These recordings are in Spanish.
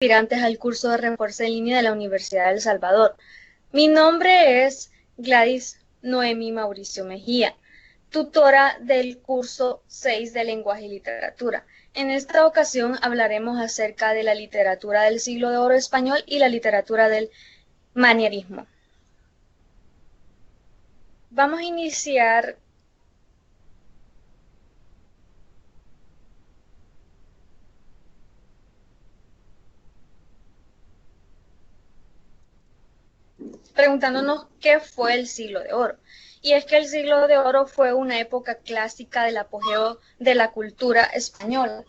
aspirantes al curso de refuerzo en línea de la Universidad de El Salvador. Mi nombre es Gladys Noemi Mauricio Mejía, tutora del curso 6 de Lenguaje y Literatura. En esta ocasión hablaremos acerca de la literatura del siglo de oro español y la literatura del manierismo. Vamos a iniciar preguntándonos qué fue el siglo de oro. Y es que el siglo de oro fue una época clásica del apogeo de la cultura española.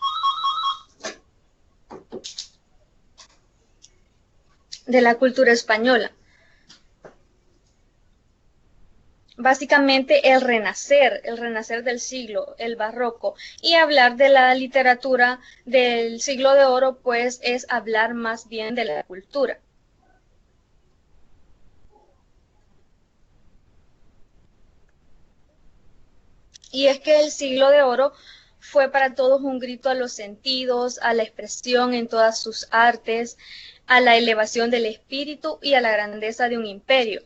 Básicamente el renacer del siglo, el barroco. Y hablar de la literatura del siglo de oro, pues es hablar más bien de la cultura. Y es que el siglo de oro fue para todos un grito a los sentidos, a la expresión en todas sus artes, a la elevación del espíritu y a la grandeza de un imperio.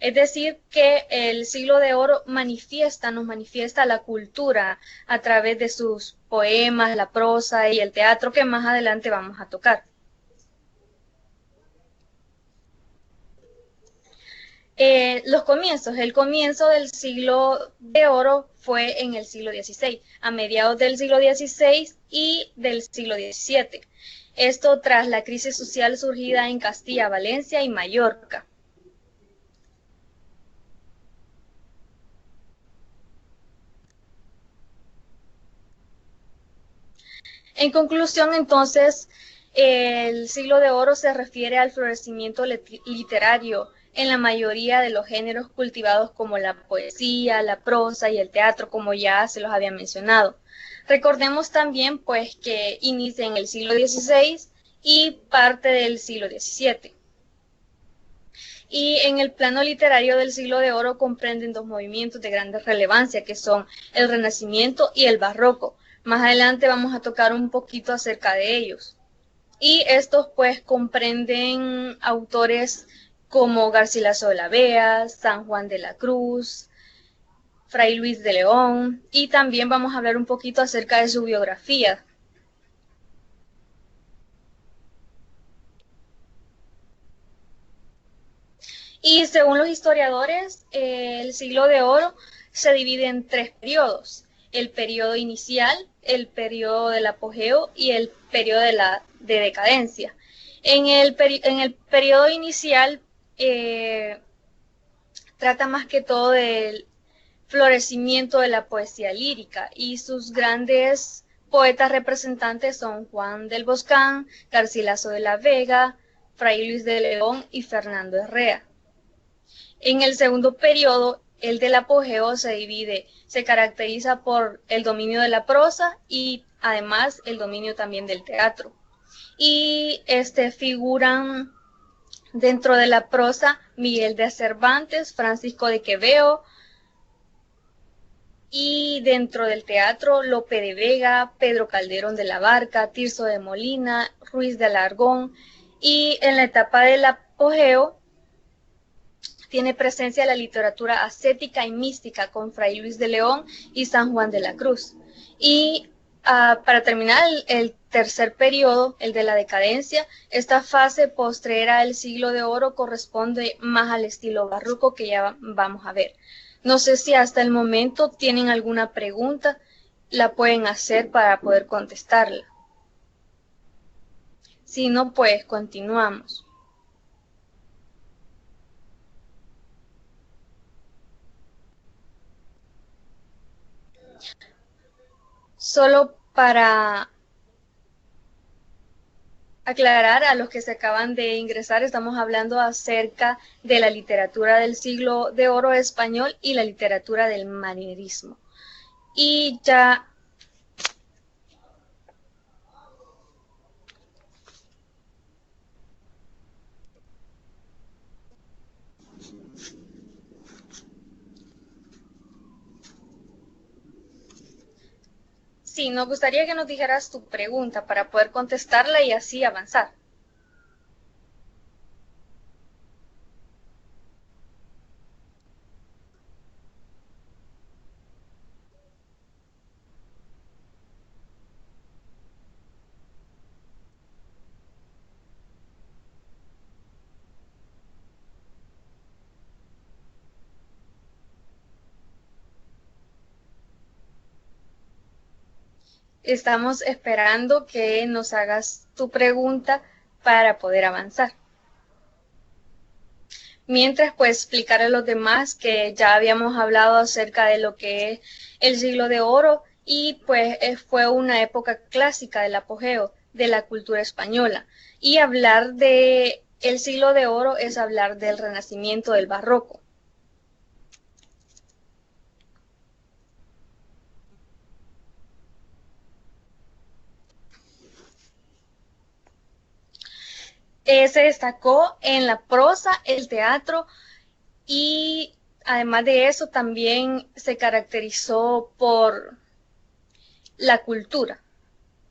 Es decir, que el siglo de oro nos manifiesta la cultura a través de sus poemas, la prosa y el teatro que más adelante vamos a tocar. El comienzo del siglo de oro fue en el siglo XVI, a mediados del siglo XVI y del siglo XVII. Esto tras la crisis social surgida en Castilla, Valencia y Mallorca. En conclusión, entonces, el siglo de oro se refiere al florecimiento literario en la mayoría de los géneros cultivados como la poesía, la prosa y el teatro, como ya se los había mencionado. Recordemos también pues que inicia en el siglo XVI y parte del siglo XVII. Y en el plano literario del siglo de oro comprenden dos movimientos de grande relevancia, que son el Renacimiento y el Barroco. Más adelante vamos a tocar un poquito acerca de ellos. Y estos pues comprenden autores como Garcilaso de la Vega, San Juan de la Cruz, Fray Luis de León, y también vamos a hablar un poquito acerca de su biografía. Y según los historiadores, el siglo de oro se divide en tres periodos: el periodo inicial, el periodo del apogeo y el periodo de decadencia. En el periodo inicial trata más que todo del florecimiento de la poesía lírica, y sus grandes poetas representantes son Juan del Boscán, Garcilaso de la Vega, Fray Luis de León y Fernando Herrera. En el segundo periodo, el del apogeo se caracteriza por el dominio de la prosa y además el dominio también del teatro. Y figuran dentro de la prosa Miguel de Cervantes, Francisco de Quevedo, y dentro del teatro Lope de Vega, Pedro Calderón de la Barca, Tirso de Molina, Ruiz de Alarcón. Y en la etapa del apogeo tiene presencia la literatura ascética y mística con Fray Luis de León y San Juan de la Cruz. Y para terminar, el tercer periodo, el de la decadencia, esta fase postrera del siglo de oro corresponde más al estilo barroco que ya vamos a ver. No sé si hasta el momento tienen alguna pregunta, la pueden hacer para poder contestarla. Si no, pues continuamos. Solo para aclarar a los que se acaban de ingresar, estamos hablando acerca de la literatura del siglo de oro español y la literatura del manierismo. Y ya sí, nos gustaría que nos dijeras tu pregunta para poder contestarla y así avanzar. Estamos esperando que nos hagas tu pregunta para poder avanzar. Mientras, pues, explicar a los demás que ya habíamos hablado acerca de lo que es el siglo de oro y pues fue una época clásica del apogeo de la cultura española. Y hablar de el siglo de oro es hablar del Renacimiento, del Barroco. Se destacó en la prosa, el teatro y además de eso también se caracterizó por la cultura.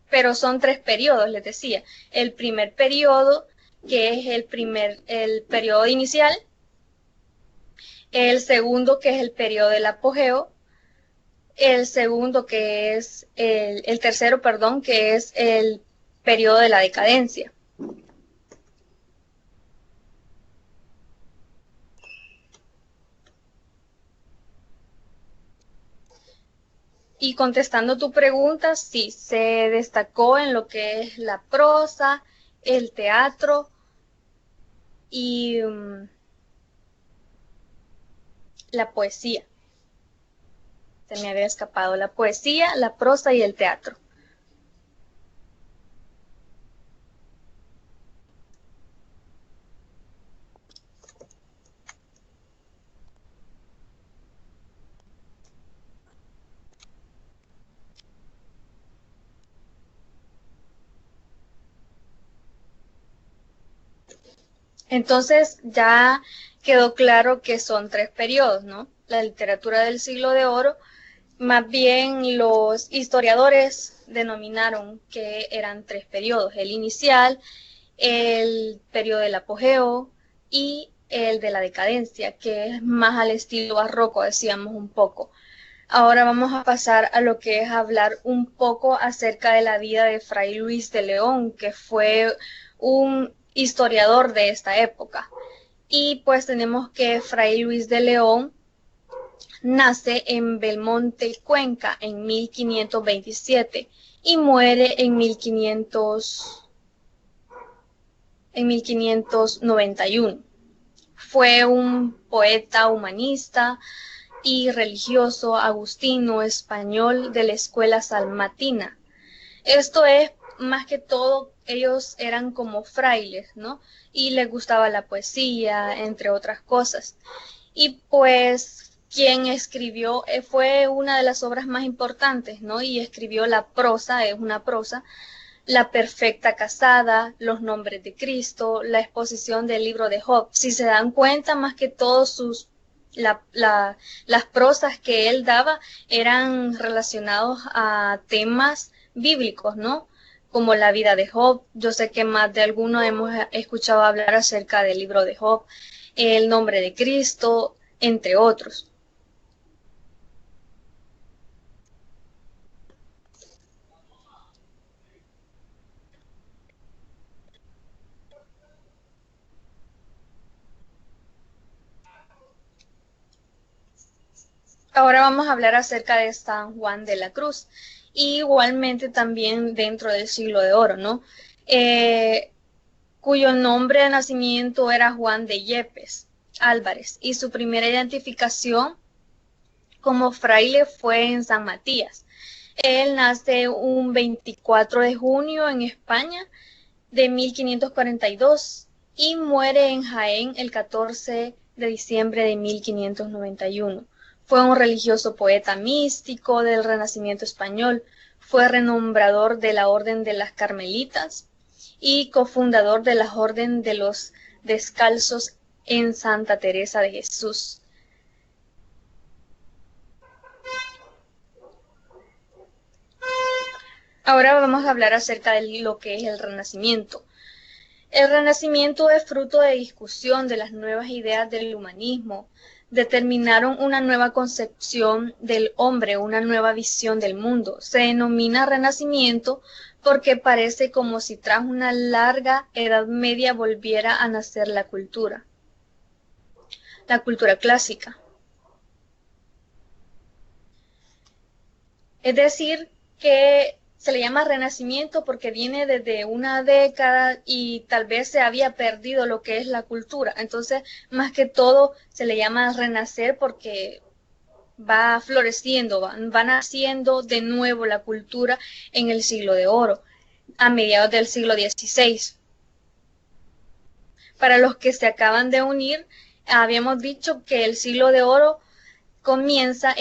Pero son tres periodos, les decía. El primer periodo, que es el periodo inicial, el segundo, que es el periodo del apogeo, el segundo, que es el tercero, perdón, que es el periodo de la decadencia. Y contestando tu pregunta, sí, se destacó en lo que es la prosa, el teatro y la poesía. Se me había escapado la poesía, la prosa y el teatro. Entonces ya quedó claro que son tres periodos, ¿no? La literatura del siglo de oro, más bien los historiadores denominaron que eran tres periodos, el inicial, el periodo del apogeo y el de la decadencia, que es más al estilo barroco, decíamos un poco. Ahora vamos a pasar a lo que es hablar un poco acerca de la vida de Fray Luis de León, que fue un historiador de esta época. Y pues tenemos que Fray Luis de León nace en Belmonte, Cuenca, en 1527 y muere en 1591. Fue un poeta humanista y religioso agustino español de la escuela salmatina. Esto es, más que todo, ellos eran como frailes, ¿no? Y les gustaba la poesía, entre otras cosas. Y pues quien escribió fue una de las obras más importantes, ¿no? Y escribió la prosa, es una prosa, La Perfecta Casada, Los Nombres de Cristo, la exposición del libro de Job. Si se dan cuenta, más que todos las prosas que él daba eran relacionados a temas bíblicos, ¿no? Como la vida de Job. Yo sé que más de alguno hemos escuchado hablar acerca del libro de Job, el nombre de Cristo, entre otros. Ahora vamos a hablar acerca de San Juan de la Cruz, y igualmente también dentro del siglo de oro, ¿no? Cuyo nombre de nacimiento era Juan de Yepes Álvarez, y su primera identificación como fraile fue en San Matías. Él nace un 24 de junio en España de 1542 y muere en Jaén el 14 de diciembre de 1591. Fue un religioso poeta místico del Renacimiento español, fue renombrador de la Orden de las Carmelitas y cofundador de la Orden de los Descalzos en Santa Teresa de Jesús. Ahora vamos a hablar acerca de lo que es el Renacimiento. El Renacimiento es fruto de discusión de las nuevas ideas del humanismo. Determinaron una nueva concepción del hombre, una nueva visión del mundo. Se denomina Renacimiento porque parece como si tras una larga Edad Media volviera a nacer la cultura clásica. Es decir, que se le llama Renacimiento porque viene desde una década y tal vez se había perdido lo que es la cultura. Entonces, más que todo, se le llama renacer porque va floreciendo, va naciendo de nuevo la cultura en el siglo de oro, a mediados del siglo XVI. Para los que se acaban de unir, habíamos dicho que el siglo de oro comienza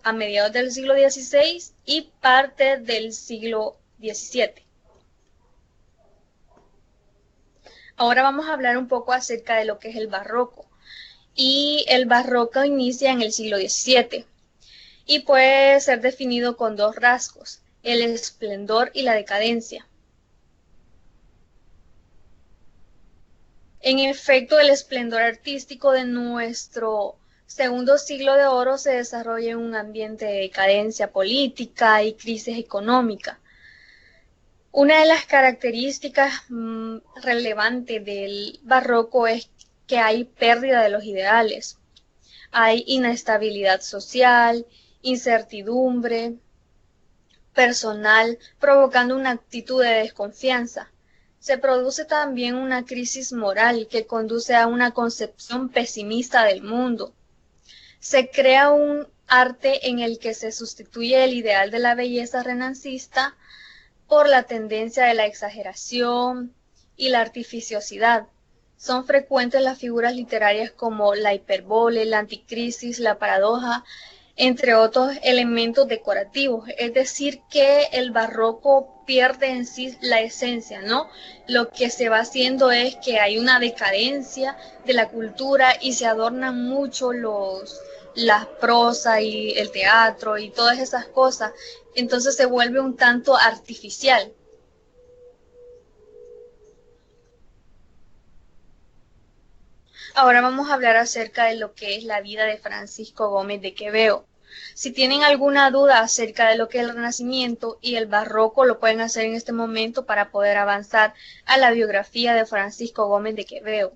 a mediados del siglo XVI y parte del siglo XVII. Ahora vamos a hablar un poco acerca de lo que es el barroco. Y el barroco inicia en el siglo XVII y puede ser definido con dos rasgos, el esplendor y la decadencia. En efecto, el esplendor artístico de nuestro segundo siglo de oro se desarrolla en un ambiente de decadencia política y crisis económica. Una de las características relevantes del barroco es que hay pérdida de los ideales, hay inestabilidad social, incertidumbre personal, provocando una actitud de desconfianza. Se produce también una crisis moral que conduce a una concepción pesimista del mundo. Se crea un arte en el que se sustituye el ideal de la belleza renacista por la tendencia de la exageración y la artificiosidad. Son frecuentes las figuras literarias como la hiperbole, la anticrisis, la paradoja, entre otros elementos decorativos. Es decir, que el barroco pierde en sí la esencia, ¿no? Lo que se va haciendo es que hay una decadencia de la cultura y se adornan mucho las prosas y el teatro y todas esas cosas. Entonces se vuelve un tanto artificial. Ahora vamos a hablar acerca de lo que es la vida de Francisco Gómez de Quevedo. Si tienen alguna duda acerca de lo que es el Renacimiento y el Barroco, lo pueden hacer en este momento para poder avanzar a la biografía de Francisco Gómez de Quevedo.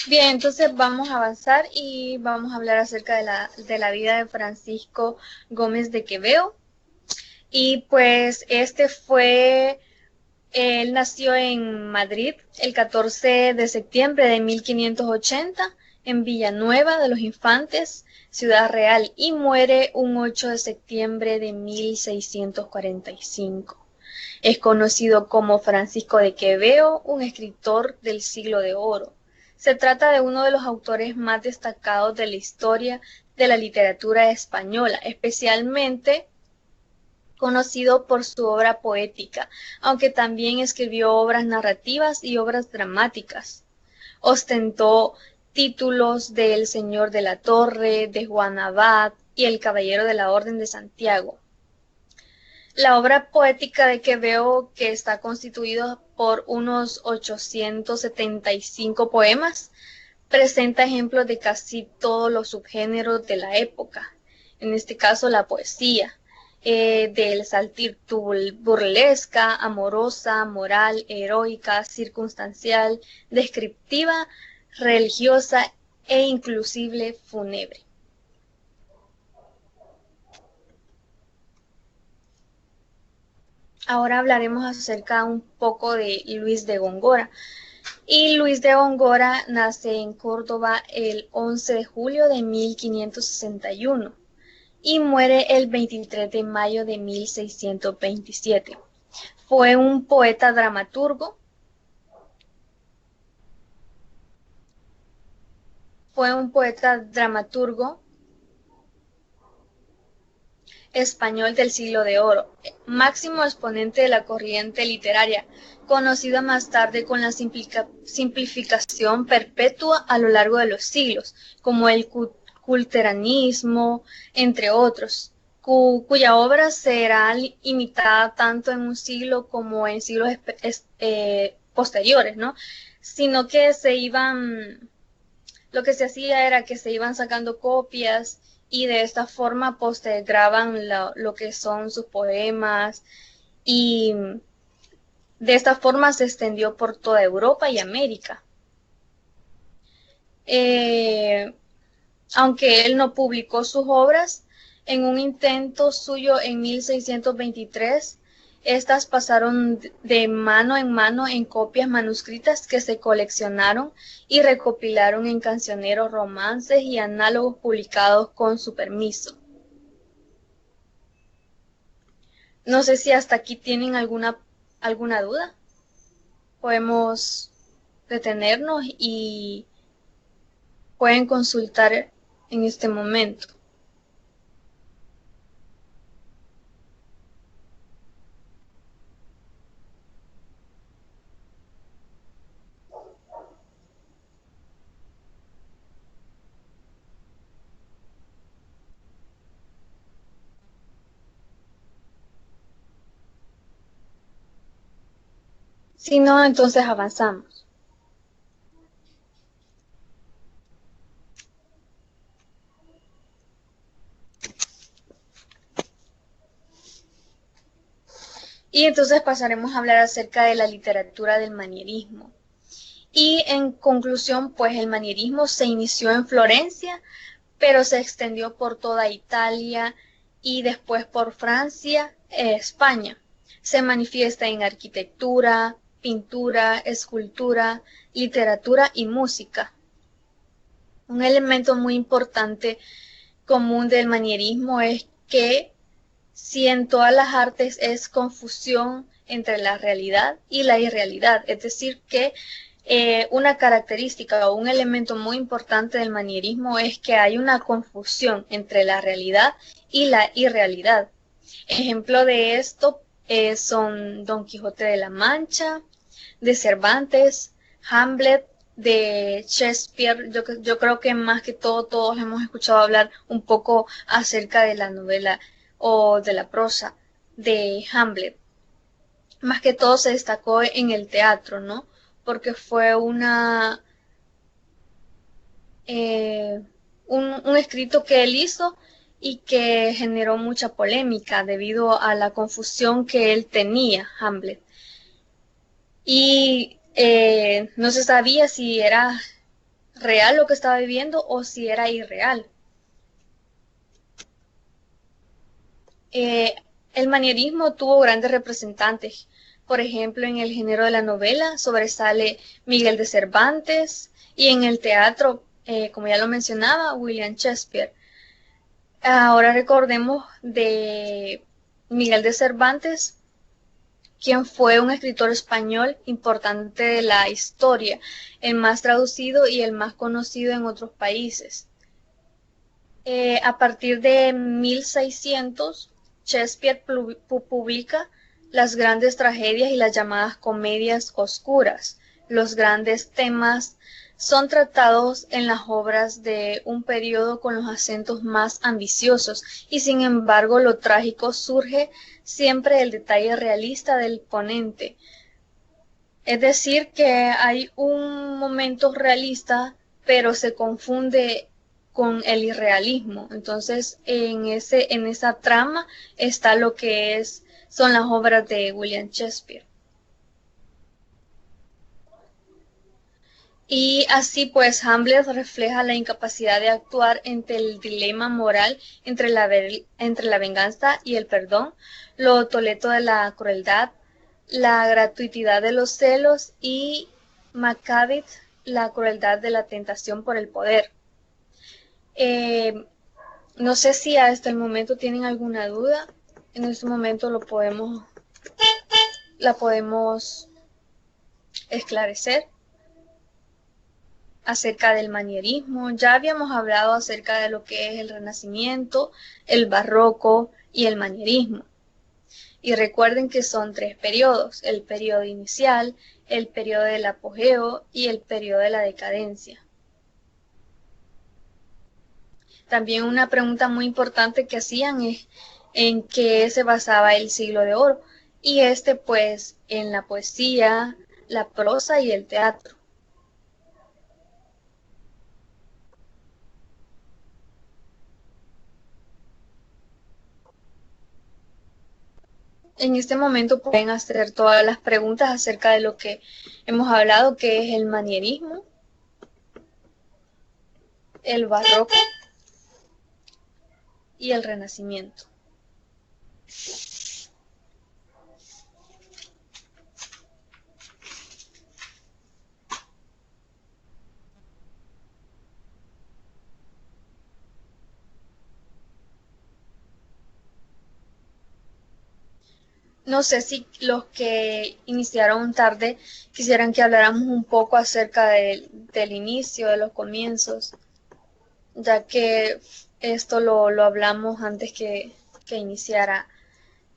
Bien, entonces vamos a avanzar y vamos a hablar acerca de la vida de Francisco Gómez de Quevedo. Y pues él nació en Madrid el 14 de septiembre de 1580 en Villanueva de los Infantes, Ciudad Real, y muere un 8 de septiembre de 1645. Es conocido como Francisco de Quevedo, un escritor del siglo de oro. Se trata de uno de los autores más destacados de la historia de la literatura española, especialmente conocido por su obra poética, aunque también escribió obras narrativas y obras dramáticas. Ostentó títulos de El Señor de la Torre, de Juan Abad y El Caballero de la Orden de Santiago. La obra poética de Quevedo, que está constituida por unos 875 poemas, presenta ejemplos de casi todos los subgéneros de la época, en este caso la poesía, del saltirul burlesca, amorosa, moral, heroica, circunstancial, descriptiva, religiosa e inclusive fúnebre. Ahora hablaremos acerca un poco de Luis de Góngora. Y Luis de Góngora nace en Córdoba el 11 de julio de 1561 y muere el 23 de mayo de 1627. Fue un poeta dramaturgo. Español del siglo de oro, máximo exponente de la corriente literaria, conocida más tarde con la simplificación perpetua a lo largo de los siglos, como el culteranismo, entre otros, cuya obra será imitada tanto en un siglo como en siglos posteriores, ¿no? Sino que lo que se hacía era que se iban sacando copias y de esta forma pues graban lo que son sus poemas y de esta forma se extendió por toda Europa y América. Aunque él no publicó sus obras, en un intento suyo en 1623, estas pasaron de mano en copias manuscritas que se coleccionaron y recopilaron en cancioneros, romances y análogos publicados con su permiso. No sé si hasta aquí tienen alguna duda. Podemos detenernos y pueden consultar en este momento. Si no, entonces avanzamos. Y entonces pasaremos a hablar acerca de la literatura del manierismo. Y en conclusión, pues el manierismo se inició en Florencia, pero se extendió por toda Italia y después por Francia e España. Se manifiesta en arquitectura, pintura, escultura, literatura y música. Un elemento muy importante común del manierismo es que si en todas las artes es confusión entre la realidad y la irrealidad, es decir, que una característica o un elemento muy importante del manierismo es que hay una confusión entre la realidad y la irrealidad. Ejemplo de esto son Don Quijote de la Mancha, de Cervantes, Hamlet, de Shakespeare. Yo creo que más que todo todos hemos escuchado hablar un poco acerca de la novela o de la prosa de Hamlet. Más que todo se destacó en el teatro, ¿no? Porque fue un escrito que él hizo y que generó mucha polémica debido a la confusión que él tenía, Hamlet. Y no se sabía si era real lo que estaba viviendo o si era irreal. El manierismo tuvo grandes representantes. Por ejemplo, en el género de la novela sobresale Miguel de Cervantes y en el teatro, como ya lo mencionaba, William Shakespeare. Ahora recordemos de Miguel de Cervantes, quien fue un escritor español importante de la historia, el más traducido y el más conocido en otros países. A partir de 1600, Shakespeare publica las grandes tragedias y las llamadas comedias oscuras. Los grandes temas son tratados en las obras de un periodo con los acentos más ambiciosos y sin embargo lo trágico surge siempre del detalle realista del ponente. Es decir, que hay un momento realista, pero se confunde con el irrealismo. Entonces, en esa trama está lo que son las obras de William Shakespeare. Y así pues Hamlet refleja la incapacidad de actuar entre el dilema moral entre la venganza y el perdón, lo toleto de la crueldad, la gratuidad de los celos y Macbeth, la crueldad de la tentación por el poder. No sé si hasta el momento tienen alguna duda. En este momento la podemos esclarecer acerca del manierismo. Ya habíamos hablado acerca de lo que es el Renacimiento, el Barroco y el manierismo. Y recuerden que son 3 periodos: el periodo inicial, el periodo del apogeo y el periodo de la decadencia. También una pregunta muy importante que hacían es en qué se basaba el siglo de oro. Y pues en la poesía, la prosa y el teatro. en este momento pueden hacer todas las preguntas acerca de lo que hemos hablado, que es el manierismo, el barroco y el renacimiento. No sé si los que iniciaron tarde quisieran que habláramos un poco acerca del inicio, de los comienzos, ya que esto lo hablamos antes que iniciara,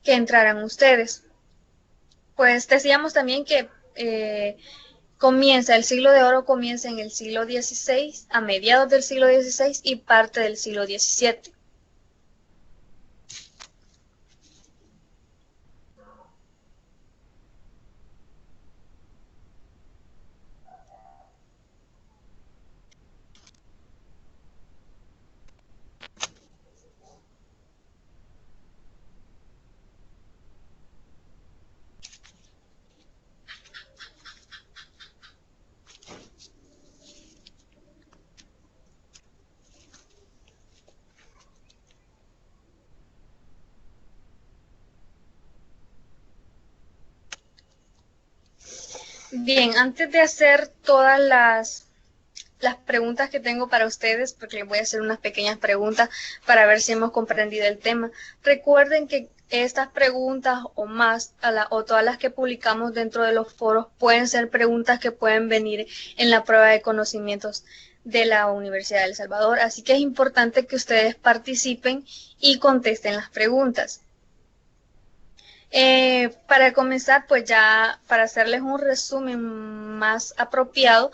que entraran ustedes. Pues decíamos también que el siglo de oro comienza en el siglo XVI, a mediados del siglo XVI y parte del siglo XVII. Bien, antes de hacer todas las preguntas que tengo para ustedes, porque les voy a hacer unas pequeñas preguntas para ver si hemos comprendido el tema. Recuerden que estas preguntas o más, o todas las que publicamos dentro de los foros, pueden ser preguntas que pueden venir en la prueba de conocimientos de la Universidad de El Salvador. Así que es importante que ustedes participen y contesten las preguntas. Para comenzar, pues ya para hacerles un resumen más apropiado,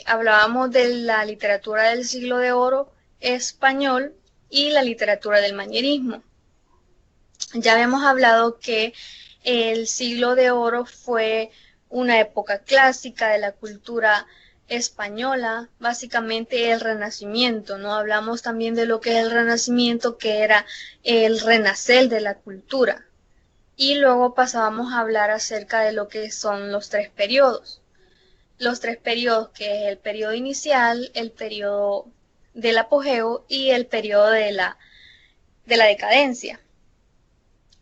hablábamos de la literatura del siglo de oro español y la literatura del manierismo. Ya habíamos hablado que el siglo de oro fue una época clásica de la cultura española, básicamente el Renacimiento, ¿no? Hablamos también de lo que es el Renacimiento, que era el renacer de la cultura. Y luego pasábamos a hablar acerca de lo que son los tres periodos. Los tres periodos, que es el periodo inicial, el periodo del apogeo y el periodo de la decadencia.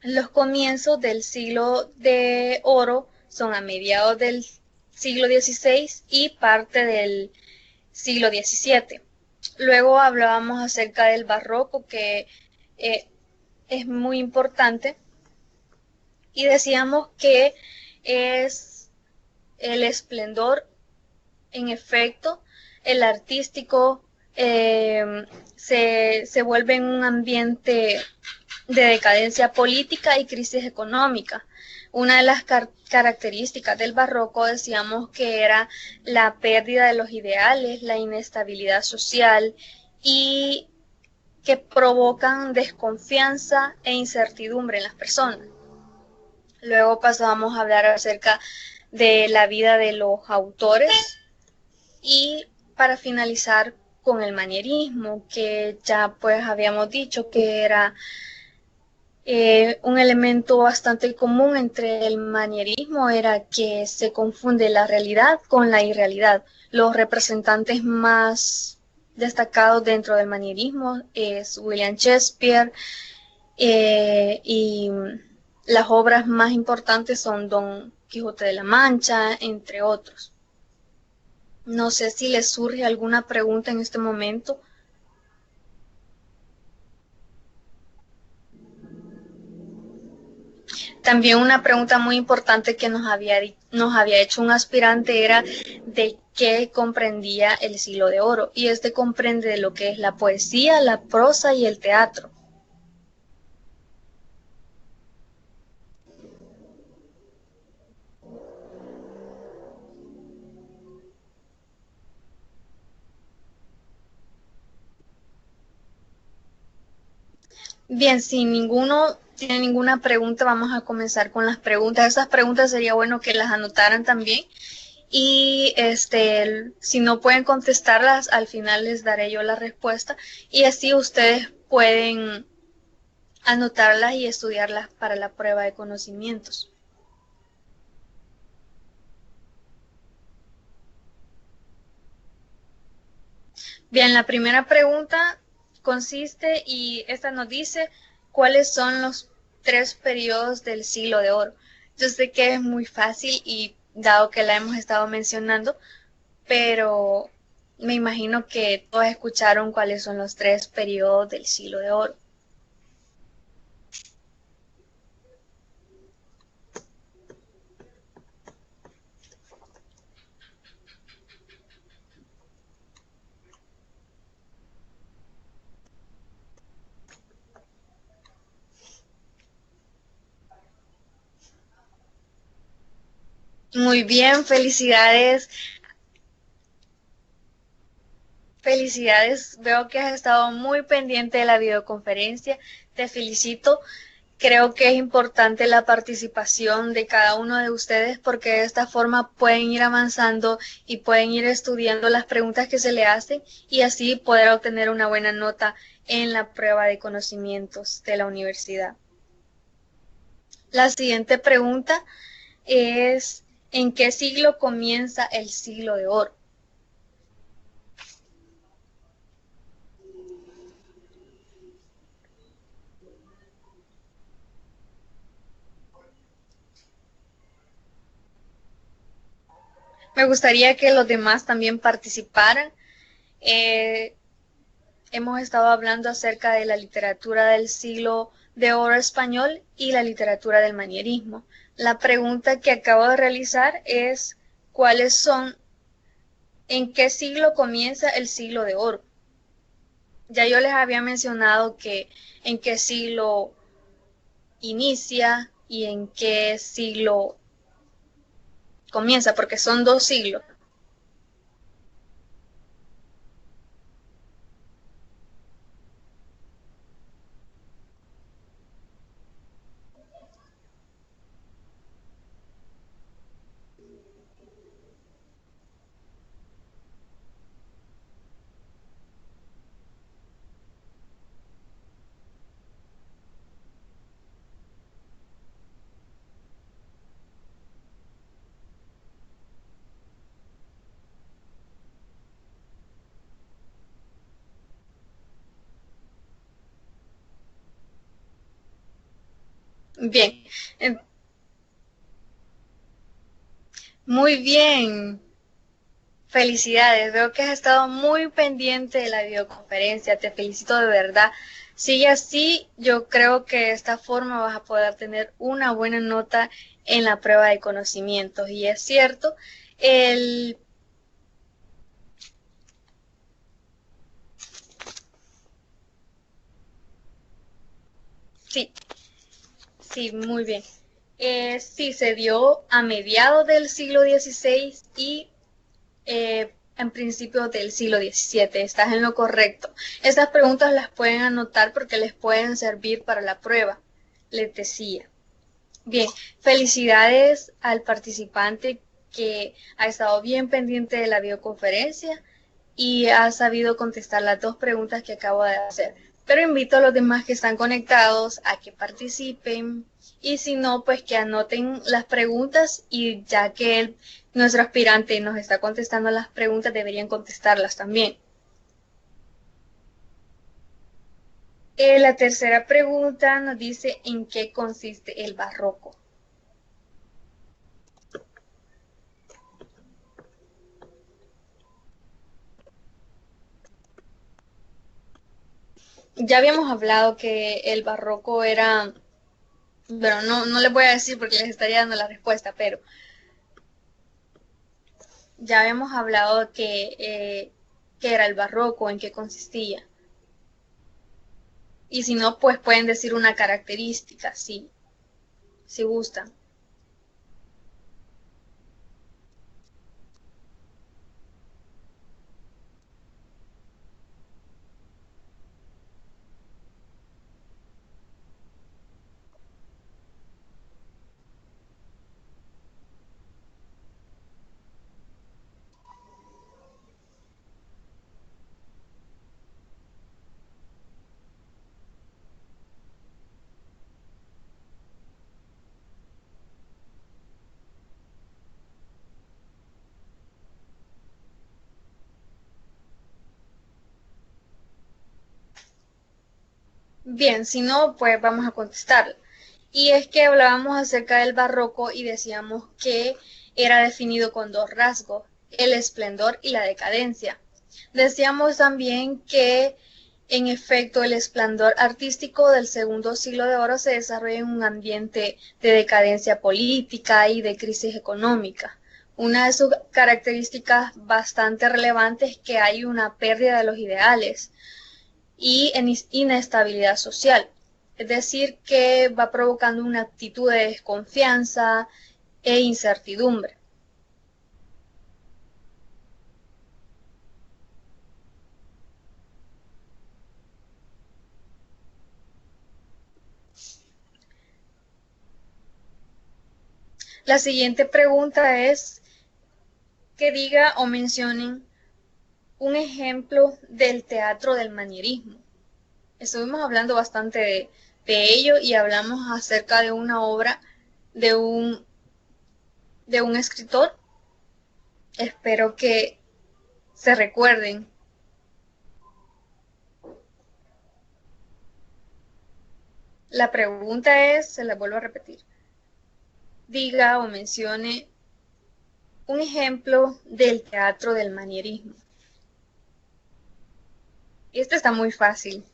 Los comienzos del siglo de oro son a mediados del siglo XVI y parte del siglo XVII. Luego hablábamos acerca del barroco, que es muy importante, y decíamos que es el esplendor, en efecto, el artístico se vuelve en un ambiente de decadencia política y crisis económica. Una de las características del barroco decíamos que era la pérdida de los ideales, la inestabilidad social y que provocan desconfianza e incertidumbre en las personas. Luego pasábamos a hablar acerca de la vida de los autores y para finalizar con el manierismo, que ya pues habíamos dicho que era un elemento bastante común entre el manierismo, era que se confunde la realidad con la irrealidad. Los representantes más destacados dentro del manierismo es William Shakespeare, y las obras más importantes son Don Quijote de la Mancha, entre otros. No sé si les surge alguna pregunta en este momento. También una pregunta muy importante que nos había hecho un aspirante era de qué comprendía el siglo de oro. Y comprende lo que es la poesía, la prosa y el teatro. Bien, si ninguno tiene ninguna pregunta, vamos a comenzar con las preguntas. Esas preguntas sería bueno que las anotaran también. Y si no pueden contestarlas, al final les daré yo la respuesta. Y así ustedes pueden anotarlas y estudiarlas para la prueba de conocimientos. Bien, la primera pregunta consiste y esta nos dice cuáles son los 3 periodos del siglo de oro. Yo sé que es muy fácil y dado que la hemos estado mencionando, pero me imagino que todos escucharon cuáles son los 3 periodos del siglo de oro. Muy bien, felicidades. Felicidades, veo que has estado muy pendiente de la videoconferencia. Te felicito. Creo que es importante la participación de cada uno de ustedes porque de esta forma pueden ir avanzando y pueden ir estudiando las preguntas que se le hacen y así poder obtener una buena nota en la prueba de conocimientos de la universidad. La siguiente pregunta es, ¿en qué siglo comienza el siglo de oro? Me gustaría que los demás también participaran. Eh, Hemos estado hablando acerca de la literatura del siglo de oro español y la literatura del manierismo. La pregunta que acabo de realizar es ¿cuáles son, en qué siglo comienza el siglo de oro? Ya yo les había mencionado que en qué siglo inicia y en qué siglo comienza, porque son 2 siglos. Bien, muy bien. Felicidades, veo que has estado muy pendiente de la videoconferencia, te felicito de verdad. Sigue así, yo creo que de esta forma vas a poder tener una buena nota en la prueba de conocimientos. Y es cierto, el... Sí, sí, muy bien. Sí, se dio a mediados del siglo XVI y en principios del siglo XVII. Estás en lo correcto. Estas preguntas las pueden anotar porque les pueden servir para la prueba. Les decía. Bien, felicidades al participante que ha estado bien pendiente de la videoconferencia y ha sabido contestar las 2 preguntas que acabo de hacer. Pero invito a los demás que están conectados a que participen y si no, pues que anoten las preguntas y ya que nuestro aspirante nos está contestando las preguntas, deberían contestarlas también. La tercera pregunta nos dice en qué consiste el barroco. Ya habíamos hablado que el barroco era, bueno, no les voy a decir porque les estaría dando la respuesta, pero ya habíamos hablado que era el barroco, en qué consistía. Y si no, pues pueden decir una característica, sí, si gustan. Bien, si no, pues vamos a contestar. Y es que hablábamos acerca del barroco y decíamos que era definido con dos rasgos, el esplendor y la decadencia. Decíamos también que, en efecto, el esplendor artístico del segundo siglo de oro se desarrolla en un ambiente de decadencia política y de crisis económica. Una de sus características bastante relevantes es que hay una pérdida de los ideales y inestabilidad social. Es decir, que va provocando una actitud de desconfianza e incertidumbre. La siguiente pregunta es que diga o mencionen un ejemplo del teatro del manierismo. Estuvimos hablando bastante de ello y hablamos acerca de una obra de un escritor. Espero que se recuerden. La pregunta es, se la vuelvo a repetir, diga o mencione un ejemplo del teatro del manierismo. Este está muy fácil.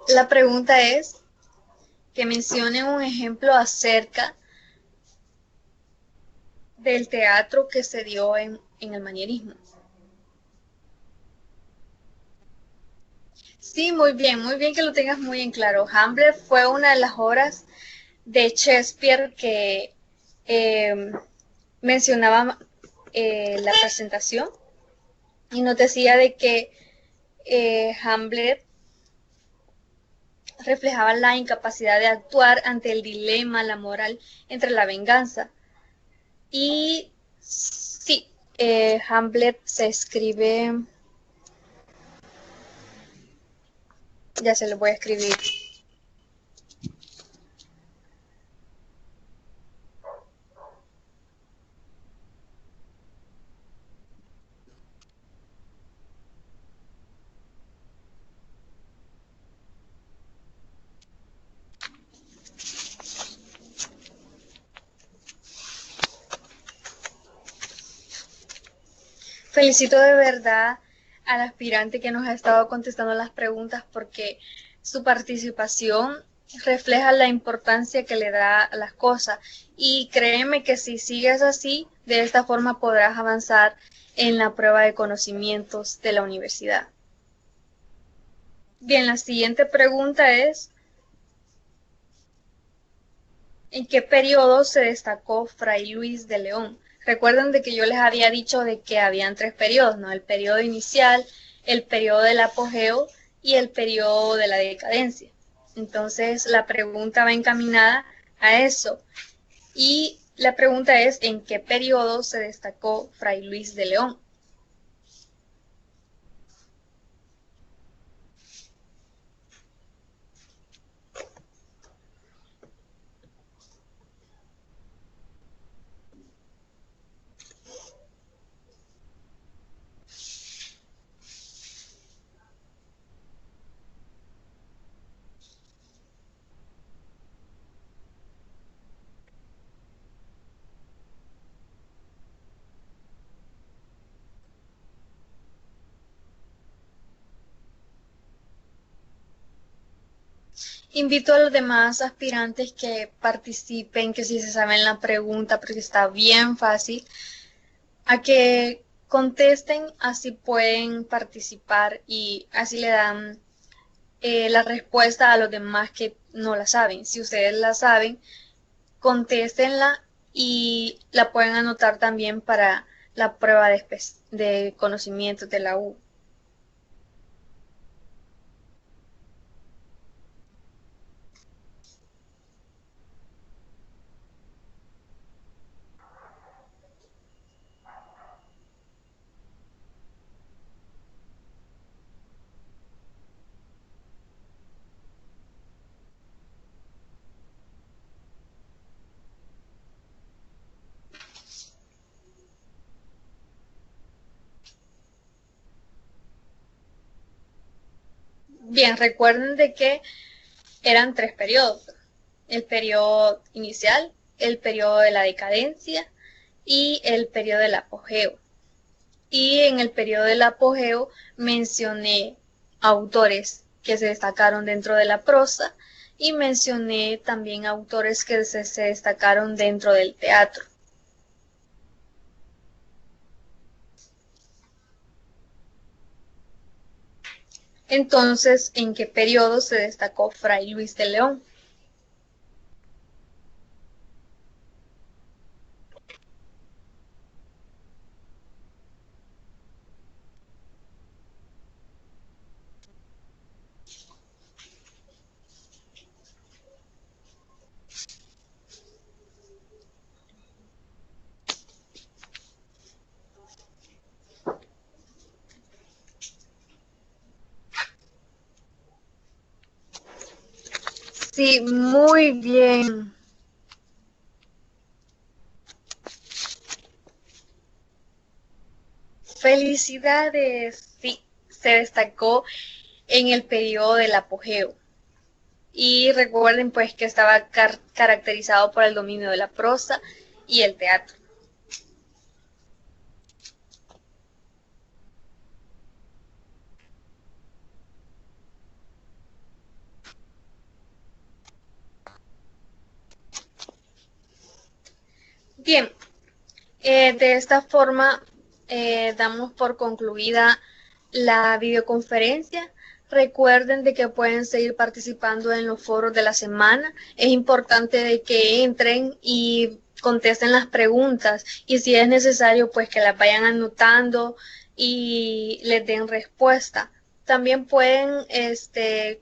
La pregunta es que mencione un ejemplo acerca del teatro que se dio en el manierismo. Sí, muy bien que lo tengas muy en claro. Hamlet fue una de las obras de Shakespeare que eh, mencionaba la presentación y nos decía de que Hamlet reflejaba la incapacidad de actuar ante el dilema, la moral entre la venganza. Y sí, Hamlet se escribe, ya se lo voy a escribir. Felicito de verdad al aspirante que nos ha estado contestando las preguntas porque su participación refleja la importancia que le da a las cosas y créeme que si sigues así, de esta forma podrás avanzar en la prueba de conocimientos de la universidad. Bien, la siguiente pregunta es, ¿en qué periodo se destacó Fray Luis de León? Recuerden de que yo les había dicho de que habían tres periodos, ¿no? El periodo inicial, el periodo del apogeo y el periodo de la decadencia. Entonces, la pregunta va encaminada a eso. Y la pregunta es, ¿en qué periodo se destacó Fray Luis de León? Invito a los demás aspirantes que participen, que si se saben la pregunta, porque está bien fácil, a que contesten, así pueden participar y así le dan la respuesta a los demás que no la saben. Si ustedes la saben, contéstenla y la pueden anotar también para la prueba de conocimientos de la U. Bien, recuerden de que eran 3 periodos. El periodo inicial, el periodo de la decadencia y el periodo del apogeo. Y en el periodo del apogeo mencioné autores que se destacaron dentro de la prosa y mencioné también autores que se destacaron dentro del teatro. Entonces, ¿en qué periodo se destacó Fray Luis de León? Sí, muy bien. Felicidades. Sí, se destacó en el periodo del apogeo. Y recuerden pues que estaba caracterizado por el dominio de la prosa y el teatro. Bien, de esta forma damos por concluida la videoconferencia. Recuerden de que pueden seguir participando en los foros de la semana. Es importante de que entren y contesten las preguntas y si es necesario pues que las vayan anotando y les den respuesta. También pueden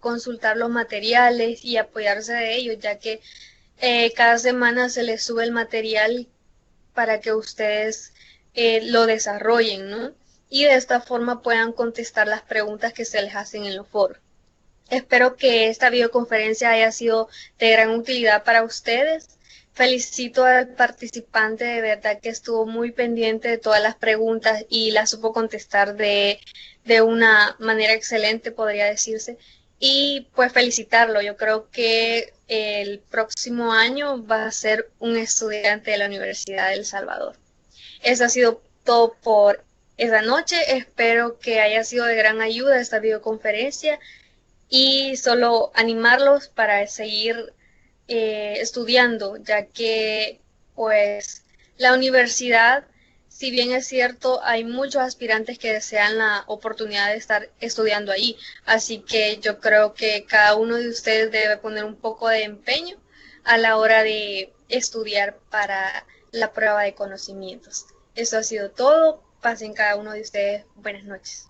consultar los materiales y apoyarse de ellos, ya que cada semana se les sube el material para que ustedes lo desarrollen, ¿no? Y de esta forma puedan contestar las preguntas que se les hacen en los foros. Espero que esta videoconferencia haya sido de gran utilidad para ustedes. Felicito al participante, de verdad que estuvo muy pendiente de todas las preguntas y las supo contestar de una manera excelente, podría decirse. Y pues felicitarlo, yo creo que el próximo año va a ser un estudiante de la Universidad de El Salvador. Eso ha sido todo por esta noche. Espero que haya sido de gran ayuda esta videoconferencia y solo animarlos para seguir estudiando, ya que pues la universidad, si bien es cierto, hay muchos aspirantes que desean la oportunidad de estar estudiando ahí, así que yo creo que cada uno de ustedes debe poner un poco de empeño a la hora de estudiar para la prueba de conocimientos. Eso ha sido todo. Pasen cada uno de ustedes buenas noches.